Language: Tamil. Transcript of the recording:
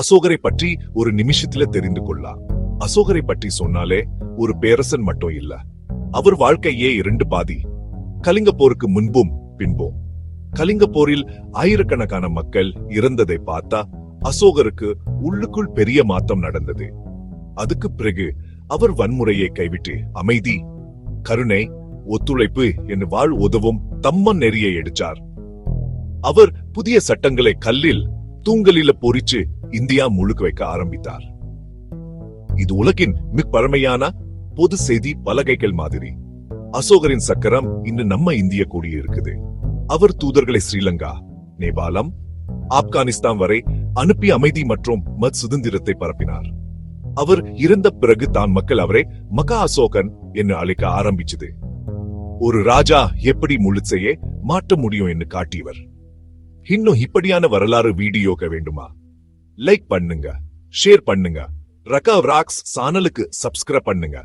அசோகரை பற்றி ஒரு நிமிஷத்துல தெரிந்து கொள்ளலாம். அசோகரை பற்றி சொன்னாலே ஒரு பேரரசன் மட்டும் இல்ல, அவர் வாழ்க்கையே இரண்டு பாதி. கலிங்க போருக்கு முன்பும் பின்பும். கலிங்க போரில் ஆயிரக்கணக்கான மக்கள் இறந்ததை பார்த்தா அசோகருக்கு உள்ளுக்குள் பெரிய மாற்றம் நடந்தது. அதுக்கு பிறகு அவர் வன்முறையை கைவிட்டு அமைதி, கருணை, ஒத்துழைப்பு என்று வாழ் உதவும் தம்மன் நெறியை எடுத்தார். அவர் புதிய சட்டங்களை கல்லில் தூங்கலில பொறிச்சு இந்தியா முழுக்க வைக்க ஆரம்பித்தார். இது உலகின் மிக பழமையான பொது செய்தி பலகைகள் மாதிரி. அசோகரின் சக்கரம் இன்று நம்ம இந்திய கொடி இருக்குது. அவர் தூதர்களை ஸ்ரீலங்கா, நேபாளம், ஆப்கானிஸ்தான் வரை அனுப்பி அமைதி மற்றும் மத் சுதந்திரத்தை பரப்பினார். அவர் இறந்த பிறகு தான் மக்கள் அவரை மகா அசோகன் என்று அழைக்க ஆரம்பிச்சது. ஒரு ராஜா எப்படி முழுச்சையே மாற்ற முடியும் என்று காட்டியவர். இன்னும் இப்படியான வரலாறு வீடியோக்க வேண்டுமா? லைக் பண்ணுங்க, ஷேர் பண்ணுங்க, ரகா ராக்ஸ் சேனலுக்கு சப்ஸ்கிரைப் பண்ணுங்க.